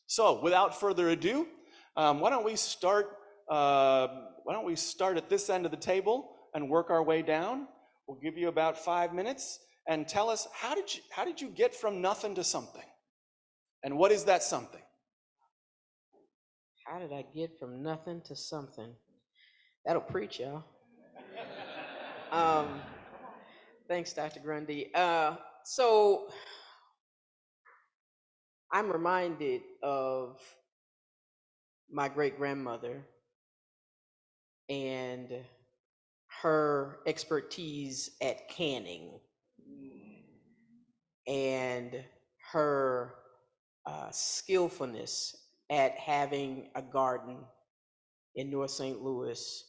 So, without further ado, why don't we start? At this end of the table and work our way down? We'll give you about 5 minutes and tell us how did you get from nothing to something, and what is that something? How did I get from nothing to something? That'll preach, y'all. Um, thanks, Dr. Grundy. So I'm reminded of my great grandmother and her expertise at canning and her skillfulness at having a garden in North St. Louis,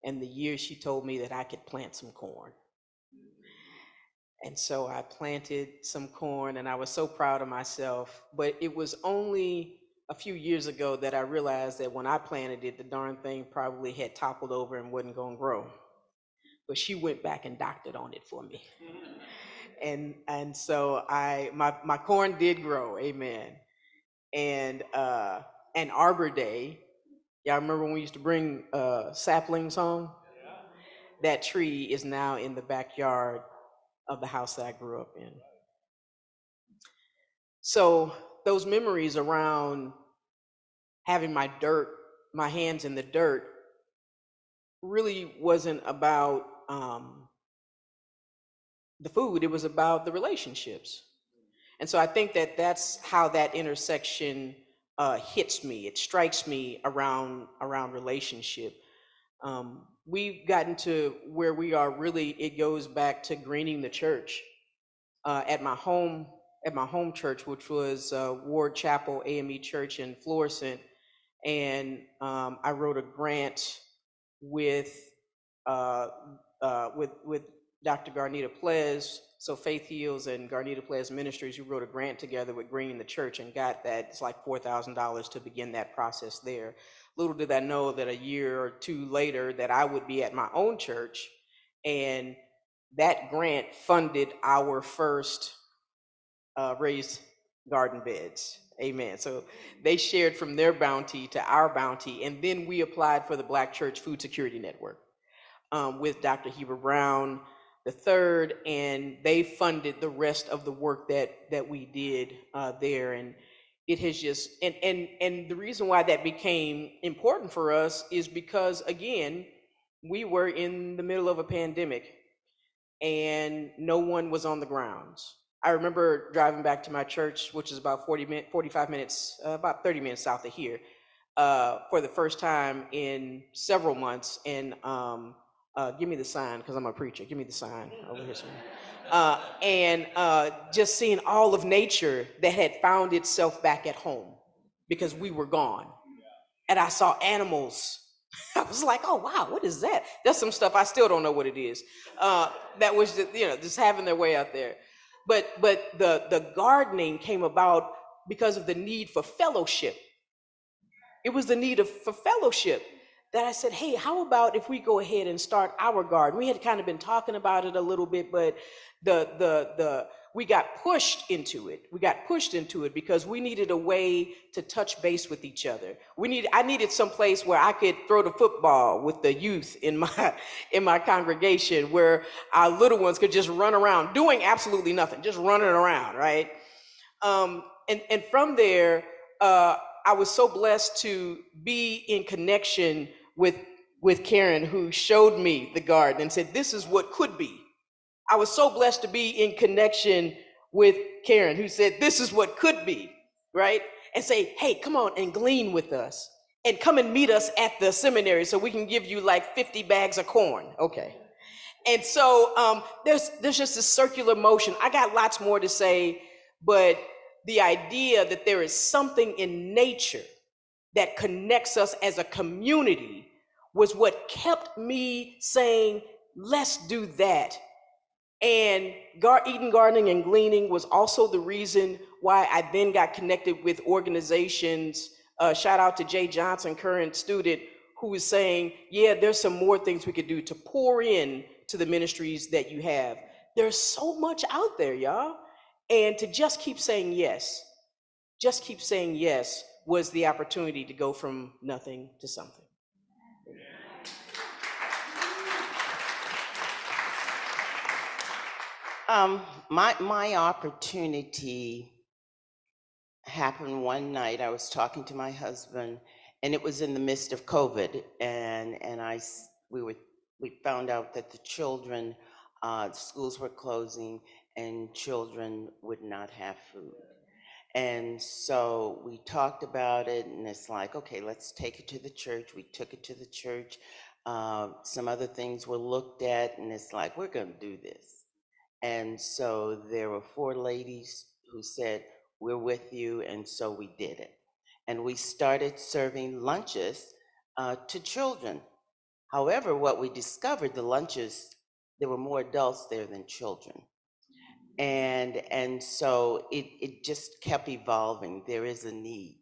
and the year she told me that I could plant some corn. And so I planted some corn, and I was so proud of myself. But it was only a few years ago that I realized that when I planted it, the darn thing probably had toppled over and wasn't going to grow. But she went back and doctored on it for me. And so my corn did grow, amen. And Arbor Day, y'all remember when we used to bring saplings home? That tree is now in the backyard of the house that I grew up in. So those memories around having my hands in the dirt, really wasn't about the food, it was about the relationships. And so I think that that's how that intersection hits me. It strikes me around relationship. We've gotten to where we are, really, it goes back to greening the church. At my home church, which was Ward Chapel AME Church in Florissant, and I wrote a grant with Dr. Garnita Plez. So Faith Heals and Garnita Plez Ministries, we wrote a grant together with Greening the Church and got that. It's like $4,000 to begin that process there. Little did I know that a year or two later that I would be at my own church, and that grant funded our first raised garden beds. Amen. So they shared from their bounty to our bounty, and then we applied for the Black Church Food Security Network with Dr. Heber Brown III, and they funded the rest of the work that we did there. And it has just, and the reason why that became important for us is because, again, we were in the middle of a pandemic and no one was on the grounds. I remember driving back to my church, which is about 45 minutes, about 30 minutes south of here, for the first time in several months. And give me the sign, because I'm a preacher. Give me the sign over here. And just seeing all of nature that had found itself back at home because we were gone. And I saw animals. I was like, oh, wow, what is that? There's some stuff I still don't know what it is. That was just, just having their way out there. But the gardening came about because of the need for fellowship. It was the need for fellowship that I said, hey, how about if we go ahead and start our garden? We had kind of been talking about it a little bit, but we got pushed into it. We got pushed into it because we needed a way to touch base with each other. I needed some place where I could throw the football with the youth in my congregation, where our little ones could just run around doing absolutely nothing, just running around, right? And from there, I was so blessed to be in connection with Karen, who showed me the garden and said, this is what could be. I was so blessed to be in connection with Karen, who said, this is what could be, right? And say, hey, come on and glean with us, and come and meet us at the seminary so we can give you like 50 bags of corn. Okay. And so there's just this circular motion. I got lots more to say, but the idea that there is something in nature that connects us as a community was what kept me saying, let's do that. And Eden Gardening and Gleaning was also the reason why I then got connected with organizations. Shout out to Jay Johnson, current student, who was saying, yeah, there's some more things we could do to pour in to the ministries that you have. There's so much out there, y'all. And to just keep saying yes, just keep saying yes was the opportunity to go from nothing to something. My opportunity happened one night. I was talking to my husband, and it was in the midst of COVID, and we found out that the children, schools were closing, and children would not have food. And so we talked about it, and it's like, okay, let's take it to the church. We took it to the church. Some other things were looked at, and it's like, we're going to do this. And so there were 4 ladies who said, we're with you, and so we did it. And we started serving lunches to children. However, what we discovered, the lunches, there were more adults there than children. And so it just kept evolving. There is a need.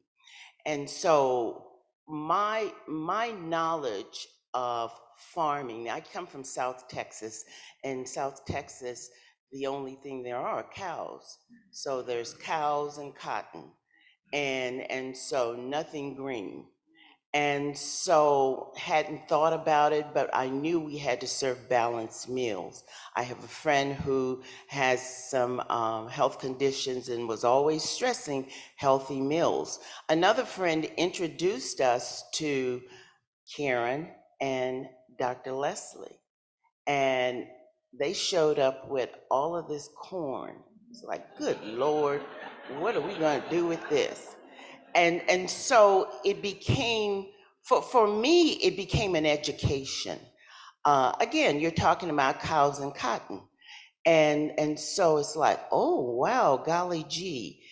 And so my knowledge of farming, I come from South Texas, and South Texas, the only thing there are cows. So there's cows and cotton, and so nothing green. And so hadn't thought about it, but I knew we had to serve balanced meals. I have a friend who has some health conditions and was always stressing healthy meals. Another friend introduced us to Karen and Dr. Leslie, and they showed up with all of this corn. It's like, good Lord, what are we gonna do with this? And so it became, for me, it became an education. Again, you're talking about cows and cotton. And so it's like, oh, wow, golly gee.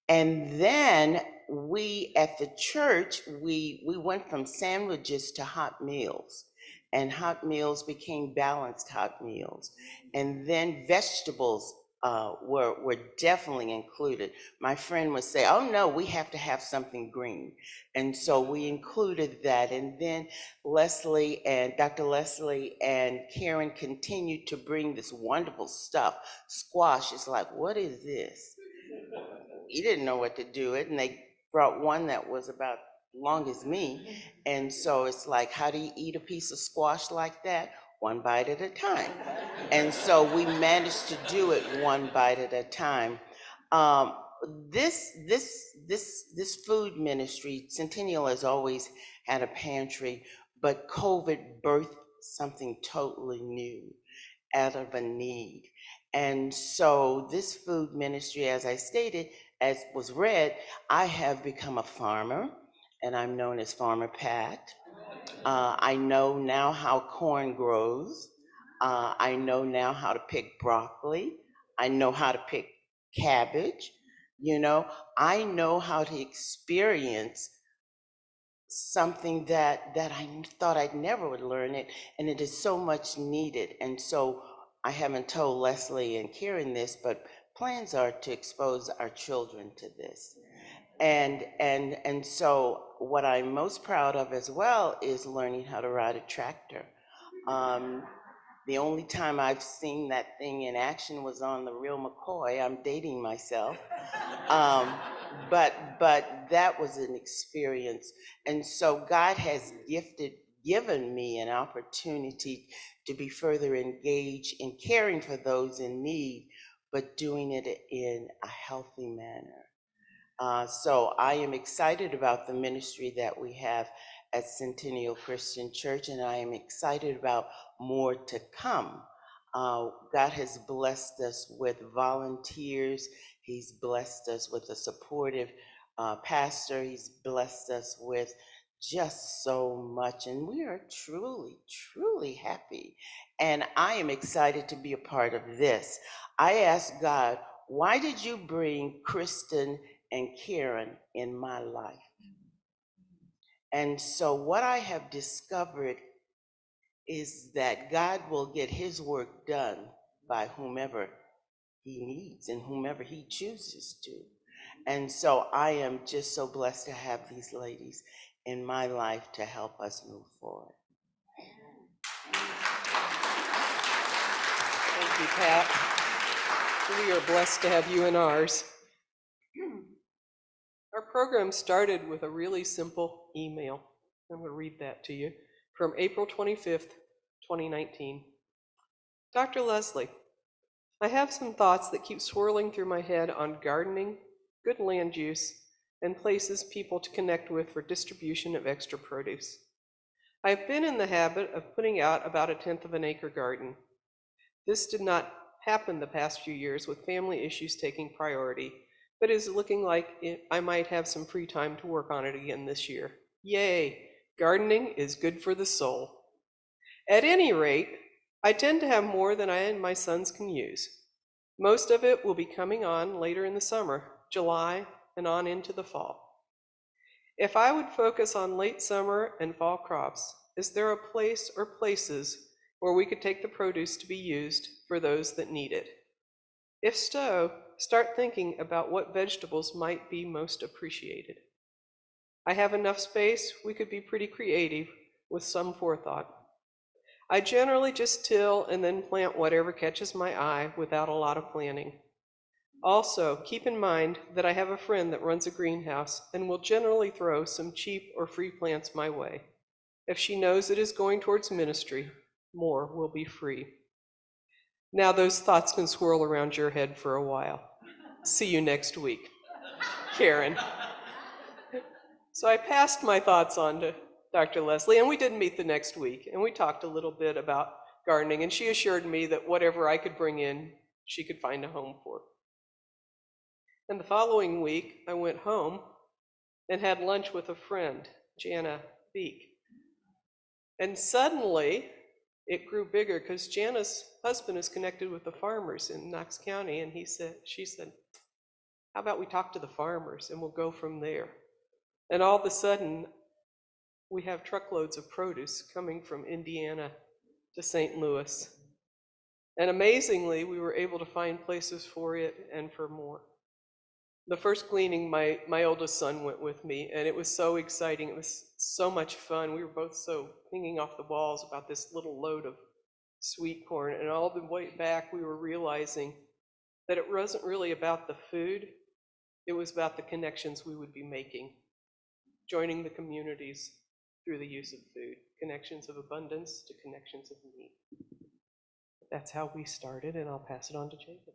And then we, at the church, we went from sandwiches to hot meals. And hot meals became balanced hot meals. And then vegetables were definitely included. My friend would say, oh no, we have to have something green. And so we included that. And then Leslie and Dr. Leslie and Karen continued to bring this wonderful stuff. Squash is like, what is this? You didn't know what to do it. And they brought one that was about long as me. And so it's like, how do you eat a piece of squash like that? One bite at a time. And so we managed to do it one bite at a time. This food ministry, Centennial has always had a pantry, but COVID birthed something totally new out of a need. And so this food ministry, as I stated, as was read, I have become a farmer, and I'm known as Farmer Pat. I know now how corn grows. I know now how to pick broccoli. I know how to pick cabbage. You know, I know how to experience something that I thought I'd never would learn it, and it is so much needed. And so I haven't told Leslie and Karen this, but plans are to expose our children to this. And so what I'm most proud of as well is learning how to ride a tractor. The only time I've seen that thing in action was on the real McCoy. I'm dating myself. But that was an experience. And so God has given me an opportunity to be further engaged in caring for those in need, but doing it in a healthy manner. So I am excited about the ministry that we have at Centennial Christian Church, and I am excited about more to come. God has blessed us with volunteers. He's blessed us with a supportive pastor. He's blessed us with just so much, and we are truly, truly happy. And I am excited to be a part of this. I asked God, why did you bring Kristen and Karen in my life? And so what I have discovered is that God will get his work done by whomever he needs and whomever he chooses to. And so I am just so blessed to have these ladies in my life to help us move forward. Thank you, Pat. We are blessed to have you in ours. program started with a really simple email. I'm going to read that to you from April 25th, 2019. Dr. Leslie, I have some thoughts that keep swirling through my head on gardening, good land use, and places people to connect with for distribution of extra produce. I've been in the habit of putting out about 1/10 of an acre garden. This did not happen the past few years with family issues taking priority, but is looking like I might have some free time to work on it again this year. Yay! Gardening is good for the soul. At any rate, I tend to have more than I and my sons can use. Most of it will be coming on later in the summer, July, and on into the fall. If I would focus on late summer and fall crops, is there a place or places where we could take the produce to be used for those that need it? If so, start thinking about what vegetables might be most appreciated. I have enough space, we could be pretty creative with some forethought. I generally just till and then plant whatever catches my eye without a lot of planning. Also, keep in mind that I have a friend that runs a greenhouse and will generally throw some cheap or free plants my way. If she knows it is going towards ministry, more will be free. Now those thoughts can swirl around your head for a while. See you next week. Karen. So I passed my thoughts on to Dr. Leslie, and we did meet the next week, and we talked a little bit about gardening, and she assured me that whatever I could bring in, she could find a home for. And the following week, I went home and had lunch with a friend, Jana Beek. And suddenly, it grew bigger because Jana's husband is connected with the farmers in Knox County, and she said, how about we talk to the farmers and we'll go from there? And all of a sudden, we have truckloads of produce coming from Indiana to St. Louis. And amazingly, we were able to find places for it and for more. The first gleaning, my oldest son went with me, and it was so exciting. It was so much fun. We were both so hanging off the walls about this little load of sweet corn. And all the way back, we were realizing that it wasn't really about the food. It was about the connections we would be making, joining the communities through the use of food, connections of abundance to connections of need. That's how we started, and I'll pass it on to Jacob.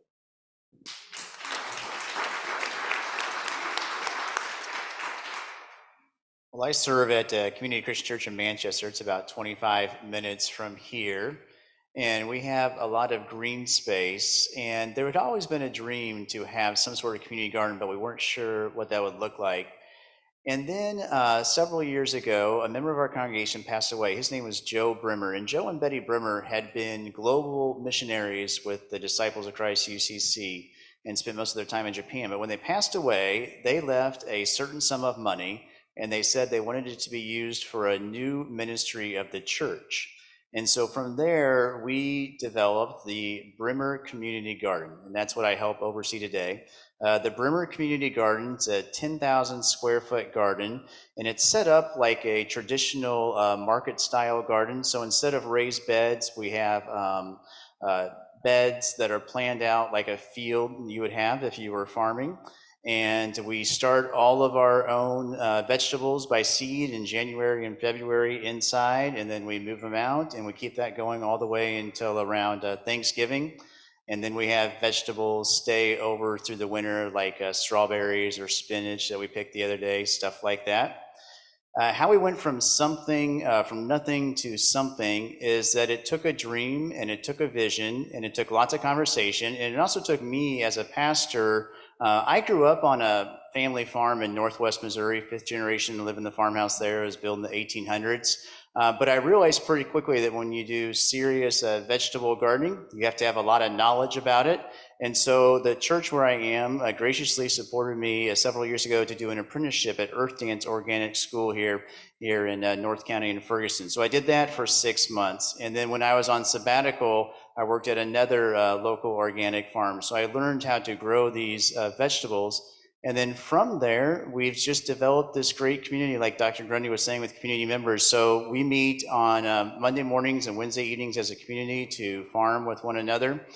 Well, I serve at Community Christian Church in Manchester. It's about 25 minutes from here. And we have a lot of green space. And there had always been a dream to have some sort of community garden, but we weren't sure what that would look like. And then several years ago, a member of our congregation passed away. His name was Joe Brimmer. And Joe and Betty Brimmer had been global missionaries with the Disciples of Christ UCC and spent most of their time in Japan. But when they passed away, they left a certain sum of money, and they said they wanted it to be used for a new ministry of the church. And so from there, we developed the Brimmer Community Garden, and that's what I help oversee today. The Brimmer Community Garden is a 10,000 square foot garden, and it's set up like a traditional market style garden. So instead of raised beds, we have beds that are planned out like a field you would have if you were farming. And we start all of our own vegetables by seed in January and February inside, and then we move them out, and we keep that going all the way until around Thanksgiving. And then we have vegetables stay over through the winter, like strawberries or spinach that we picked the other day, stuff like that. How we went from nothing to something is that it took a dream, and it took a vision, and it took lots of conversation, and it also took me as a pastor. I grew up on a family farm in Northwest Missouri, 5th generation, live in the farmhouse there. It was built in the 1800s. But I realized pretty quickly that when you do serious vegetable gardening, you have to have a lot of knowledge about it. And so the church where I am graciously supported me several years ago to do an apprenticeship at Earth Dance Organic School here in North County in Ferguson. So I did that for 6 months. And then when I was on sabbatical, I worked at another local organic farm. So I learned how to grow these vegetables. And then from there, we've just developed this great community, like Dr. Grundy was saying, with community members. So we meet on Monday mornings and Wednesday evenings as a community to farm with one another.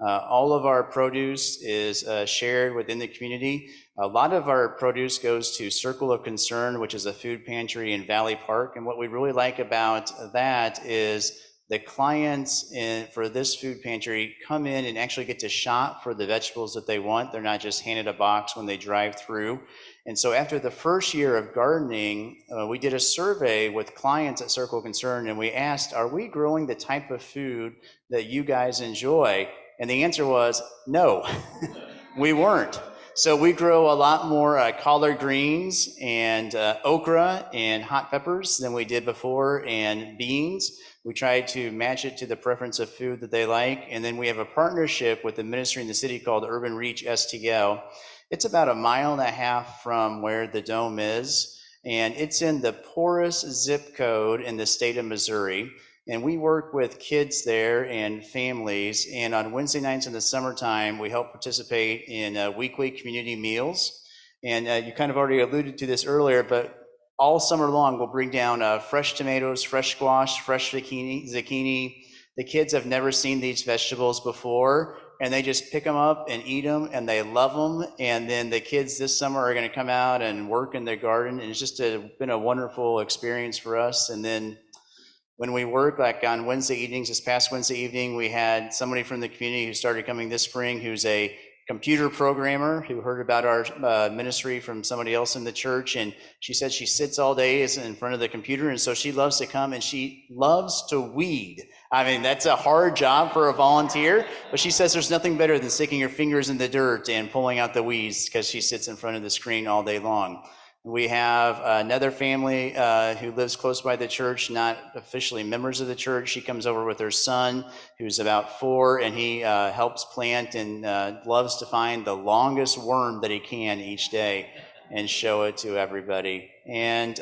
All of our produce is shared within the community. A lot of our produce goes to Circle of Concern, which is a food pantry in Valley Park. And what we really like about that is the clients for this food pantry come in and actually get to shop for the vegetables that they want. They're not just handed a box when they drive through. And so after the first year of gardening, we did a survey with clients at Circle of Concern, and we asked, are we growing the type of food that you guys enjoy? And the answer was no, we weren't. So we grow a lot more collard greens and okra and hot peppers than we did before, and beans. We try to match it to the preference of food that they like. And then we have a partnership with the ministry in the city called Urban Reach STL. It's about 1.5 miles from where the dome is, and it's in the poorest zip code in the state of Missouri. And we work with kids there and families, and on Wednesday nights in the summertime, we help participate in weekly community meals. And you kind of already alluded to this earlier, but all summer long, we'll bring down fresh tomatoes, fresh squash, fresh zucchini. The kids have never seen these vegetables before, and they just pick them up and eat them, and they love them. And then the kids this summer are going to come out and work in their garden, and it's just been a wonderful experience for us. And then when we work, like on Wednesday evenings, this past Wednesday evening, we had somebody from the community who started coming this spring who's a computer programmer who heard about our ministry from somebody else in the church, and she said she sits all day in front of the computer, and so she loves to come and she loves to weed. I mean, that's a hard job for a volunteer, but she says there's nothing better than sticking her fingers in the dirt and pulling out the weeds because she sits in front of the screen all day long. We have another family who lives close by the church, not officially members of the church. She comes over with her son, who's about 4, and he helps plant and loves to find the longest worm that he can each day and show it to everybody. And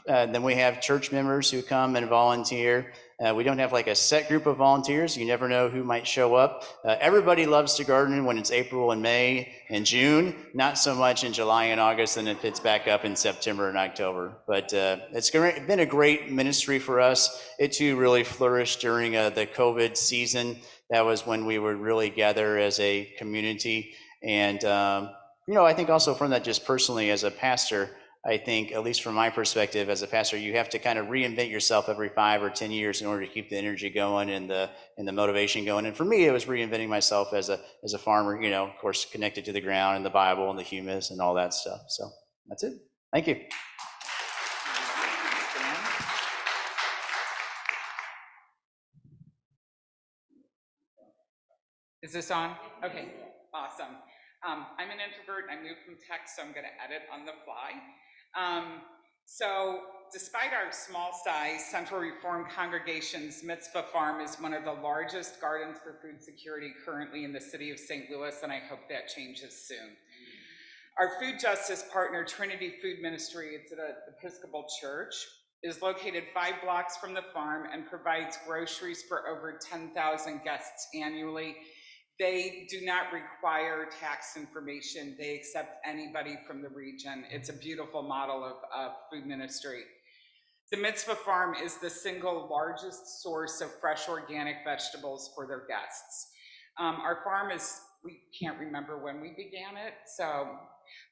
then we have church members who come and volunteer. We don't have like a set group of volunteers. You never know who might show up. Everybody loves to garden when it's April and May and June, not so much in July and August, and it picks back up in September and October. But it's been a great ministry for us. It too really flourished during the COVID season. That was when we would really gather as a community. And, I think also from that, just personally as a pastor, I think, at least from my perspective as a pastor, you have to kind of reinvent yourself every 5 or 10 years in order to keep the energy going and the motivation going. And for me, it was reinventing myself as a farmer, of course, connected to the ground and the Bible and the humus and all that stuff. So that's it. Thank you. Is this on? Okay, awesome. I'm an introvert. I moved from text, so I'm going to edit on the fly. So despite our small size, Central Reformed Congregation's Mitzvah Farm is one of the largest gardens for food security currently in the city of St. Louis, and I hope that changes soon. Our food justice partner, Trinity Food Ministry, it's at an Episcopal church, is located 5 blocks from the farm and provides groceries for over 10,000 guests annually. They do not require tax information. They accept anybody from the region. It's a beautiful model of food ministry. The Mitzvah Farm is the single largest source of fresh organic vegetables for their guests. Our farm we can't remember when we began it,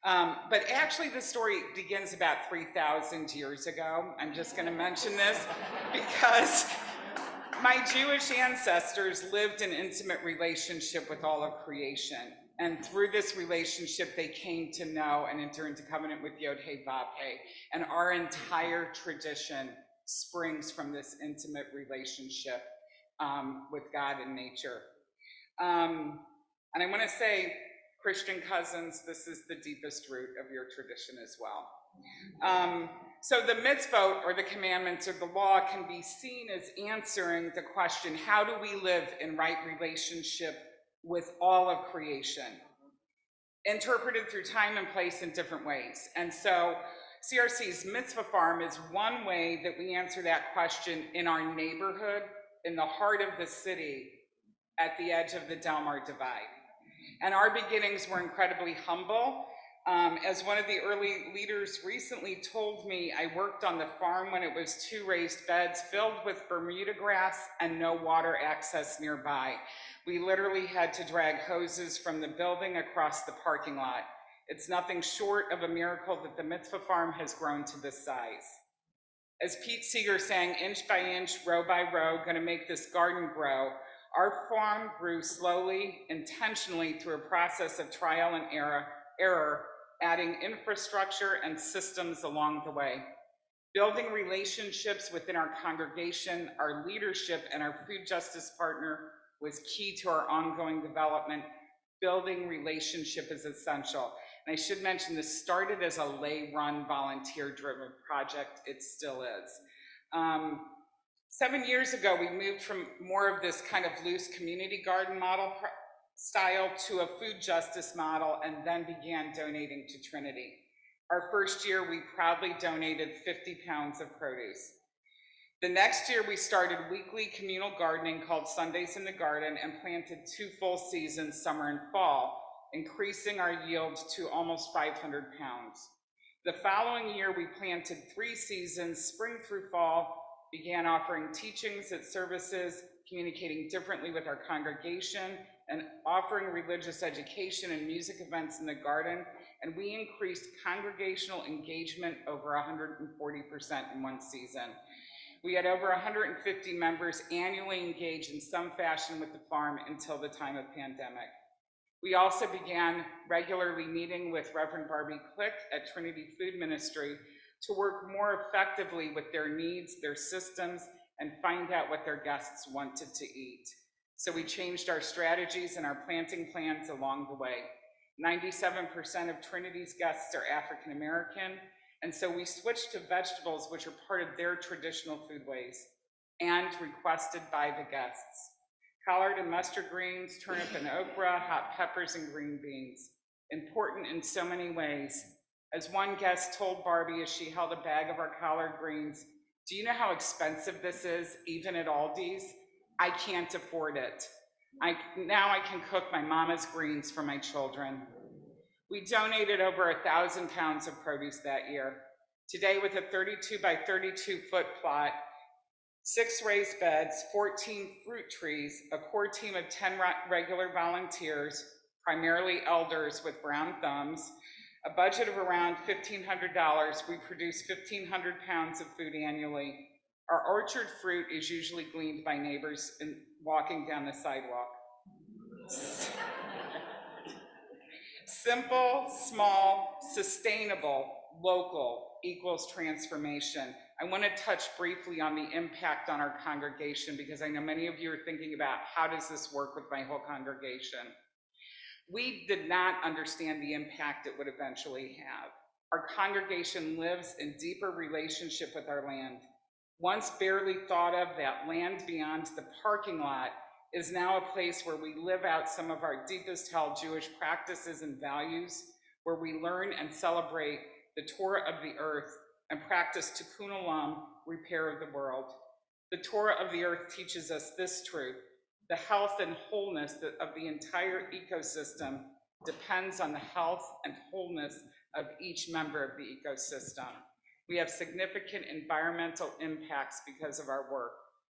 but actually the story begins about 3,000 years ago. I'm just gonna mention this because my Jewish ancestors lived an intimate relationship with all of creation. And through this relationship, they came to know and enter into covenant with Yod-Heh-Vav-Heh. And our entire tradition springs from this intimate relationship with God and nature. And I want to say, Christian cousins, this is the deepest root of your tradition as well. So the mitzvot, or the commandments, or the law, can be seen as answering the question, how do we live in right relationship with all of creation? Interpreted through time and place in different ways. And so CRC's Mitzvah Farm is one way that we answer that question in our neighborhood, in the heart of the city, at the edge of the Delmar Divide. And our beginnings were incredibly humble. As one of the early leaders recently told me, I worked on the farm when it was 2 raised beds filled with Bermuda grass and no water access nearby. We literally had to drag hoses from the building across the parking lot. It's nothing short of a miracle that the Mitzvah farm has grown to this size. As Pete Seeger sang, inch by inch, row by row, gonna make this garden grow. Our farm grew slowly, intentionally through a process of trial and error, adding infrastructure and systems along the way. Building relationships within our congregation, our leadership, and our food justice partner was key to our ongoing development. Building relationship is essential. And I should mention this started as a lay-run, volunteer-driven project. It still is. 7 years ago, we moved from more of this kind of loose community garden model style to a food justice model, and then began donating to Trinity. Our first year, we proudly donated 50 pounds of produce. The next year, we started weekly communal gardening called Sundays in the Garden and planted 2 full seasons, summer and fall, increasing our yield to almost 500 pounds. The following year, we planted 3 seasons, spring through fall, began offering teachings at services, communicating differently with our congregation, and offering religious education and music events in the garden, and we increased congregational engagement over 140% in one season. We had over 150 members annually engaged in some fashion with the farm until the time of pandemic. We also began regularly meeting with Reverend Barbie Click at Trinity Food Ministry to work more effectively with their needs, their systems, and find out what their guests wanted to eat. So we changed our strategies and our planting plans along the way. 97% of Trinity's guests are African American, and so we switched to vegetables, which are part of their traditional foodways and requested by the guests. Collard and mustard greens, turnip and okra, hot peppers and green beans. Important in so many ways. As one guest told Barbie as she held a bag of our collard greens, "Do you know how expensive this is, even at Aldi's? I can't afford it. Now I can cook my mama's greens for my children." We donated over 1,000 pounds of produce that year. Today, with a 32 by 32 foot plot, 6 raised beds, 14 fruit trees, a core team of 10 regular volunteers, primarily elders with brown thumbs, a budget of around $1,500, we produce 1,500 pounds of food annually. Our orchard fruit is usually gleaned by neighbors and walking down the sidewalk. Simple, small, sustainable, local equals transformation. I want to touch briefly on the impact on our congregation because I know many of you are thinking about how does this work with my whole congregation. We did not understand the impact it would eventually have. Our congregation lives in deeper relationship with our land. Once barely thought of, that land beyond the parking lot is now a place where we live out some of our deepest held Jewish practices and values, where we learn and celebrate the Torah of the earth and practice tikkun olam, repair of the world. The Torah of the earth teaches us this truth: the health and wholeness of the entire ecosystem depends on the health and wholeness of each member of the ecosystem. We have significant environmental impacts because of our work.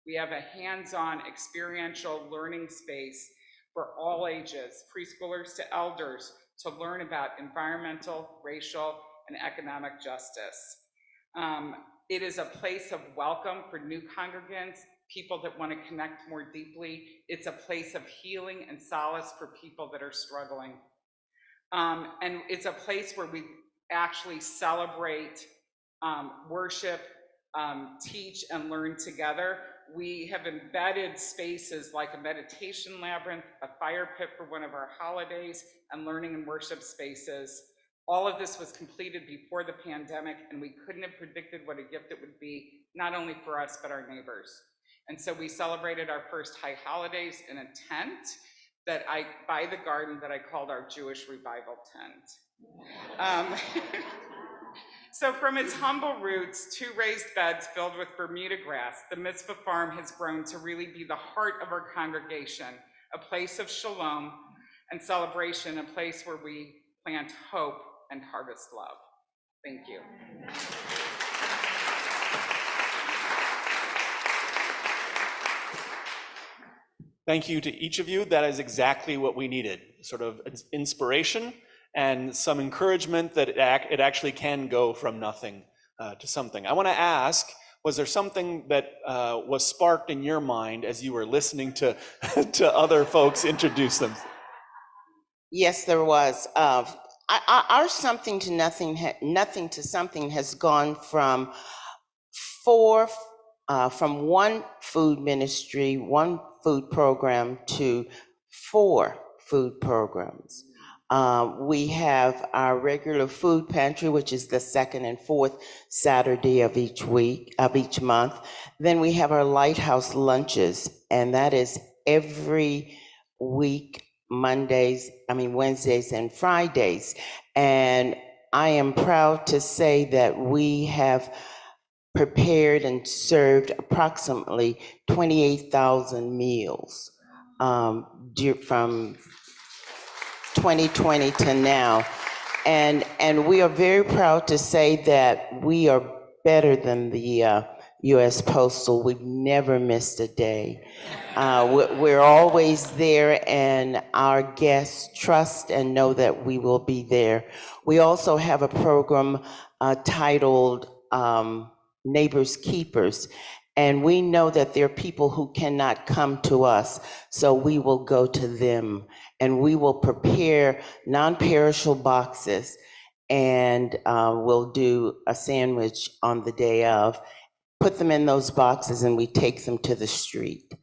We have a hands-on experiential learning space for all ages, preschoolers to elders, to learn about environmental, racial, and economic justice. It is a place of welcome for new congregants, people that want to connect more deeply. It's a place of healing and solace for people that are struggling. And it's a place where we actually celebrate, worship, teach, and learn together. We have embedded spaces like a meditation labyrinth, a fire pit for one of our holidays, and learning and worship spaces. All of this was completed before the pandemic, and we couldn't have predicted what a gift it would be, not only for us, but our neighbors. And so we celebrated our first high holidays in a tent by the garden that I called our Jewish revival tent. So from its humble roots, 2 raised beds filled with Bermuda grass, the Mitzvah Farm has grown to really be the heart of our congregation, a place of shalom and celebration, a place where we plant hope and harvest love. Thank you. Thank you to each of you. That is exactly what we needed, sort of inspiration and some encouragement that it actually can go from nothing to something. I want to ask, was there something that was sparked in your mind as you were listening to, to other folks introduce them? Yes, there was. Our something to nothing, nothing to something has gone from from one food ministry, one food program to 4 food programs. We have our regular food pantry, which is the second and fourth Saturday of each month. Then we have our lighthouse lunches, and that is every week, Wednesdays and Fridays. And I am proud to say that we have prepared and served approximately 28,000 meals from 2020 to now. And we are very proud to say that we are better than the US Postal. We've never missed a day. We're always there, and our guests trust and know that we will be there. We also have a program titled Neighbors Keepers, and we know that there are people who cannot come to us, so we will go to them, and we will prepare non-perishable boxes, and we'll do a sandwich on the day of, put them in those boxes, and we take them to the street.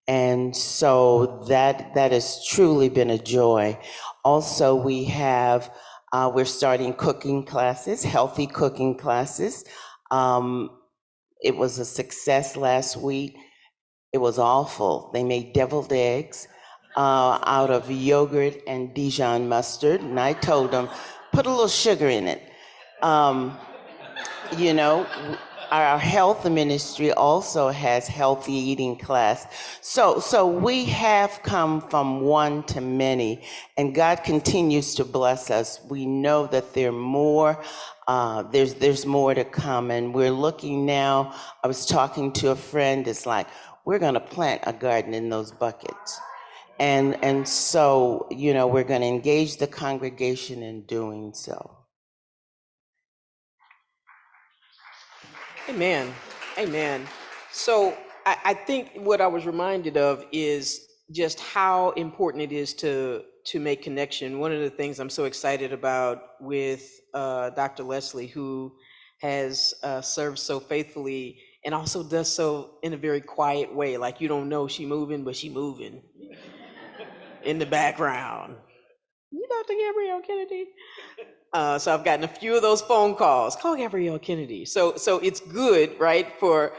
And so that has truly been a joy. Also, we're starting cooking classes, healthy cooking classes. It was a success last week. It was awful. They made deviled eggs out of yogurt and Dijon mustard, and I told them, put a little sugar in it. You know, our health ministry also has healthy eating class. So we have come from one to many, and God continues to bless us. We know that there's more to come, and we're looking now. I was talking to a friend, it's like, we're gonna plant a garden in those buckets. And so, you know, we're gonna engage the congregation in doing so. Amen. Amen. So I think what I was reminded of is just how important it is to make connection. One of the things I'm so excited about with Dr. Leslie, who has served so faithfully and also does so in a very quiet way. Like, you don't know she moving, but she moving in the background. You Dr. Gabrielle Kennedy? So I've gotten a few of those phone calls. Call Gabrielle Kennedy. So it's good, right, for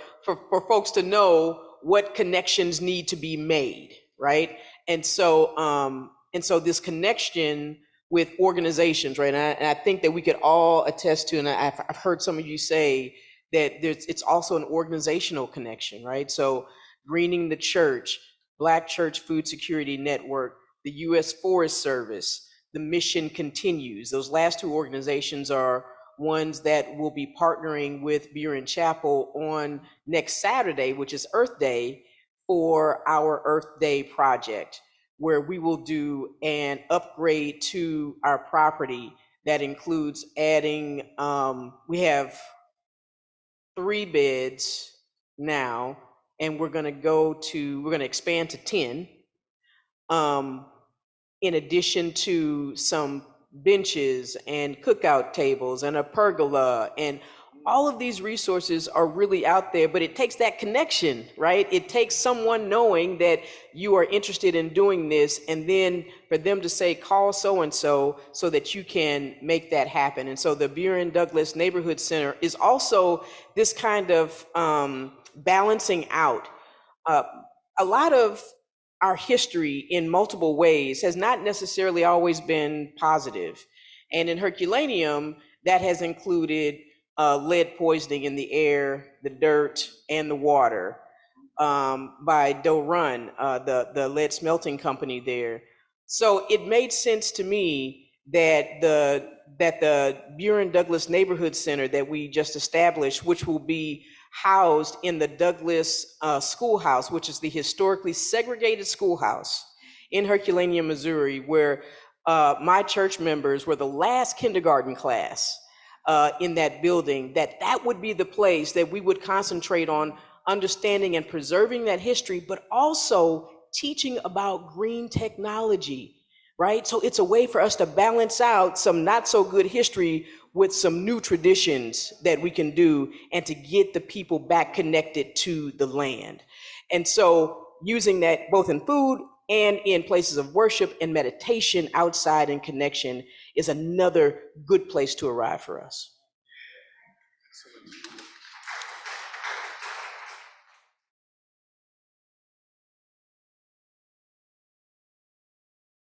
folks to know what connections need to be made, right? And so this connection with organizations, right? And I think that we could all attest to, and I've heard some of you say that it's also an organizational connection, right? So Greening the Church, Black Church Food Security Network, the U.S. Forest Service, the Mission Continues. Those last 2 organizations are ones that will be partnering with Buren Chapel on next Saturday, which is Earth Day, for our Earth Day project, where we will do an upgrade to our property that includes adding, we have 3 beds now, and we're gonna expand to 10. In addition to some benches and cookout tables and a pergola, and all of these resources are really out there, but it takes that connection, right? It takes someone knowing that you are interested in doing this, and then for them to say, call so-and-so, so that you can make that happen. And so the Buren Douglas Neighborhood Center is also this kind of balancing out. A lot of our history in multiple ways has not necessarily always been positive. And in Herculaneum, that has included lead poisoning in the air, the dirt, and the water by Doe Run, the lead smelting company there. So it made sense to me that that the Buren Douglas Neighborhood Center that we just established, which will be housed in the Douglas Schoolhouse, which is the historically segregated schoolhouse in Herculaneum, Missouri, where my church members were the last kindergarten class in that building, that would be the place that we would concentrate on understanding and preserving that history, but also teaching about green technology, right? So it's a way for us to balance out some not so good history with some new traditions that we can do and to get the people back connected to the land. And so using that both in food and in places of worship and meditation outside and connection is another good place to arrive for us.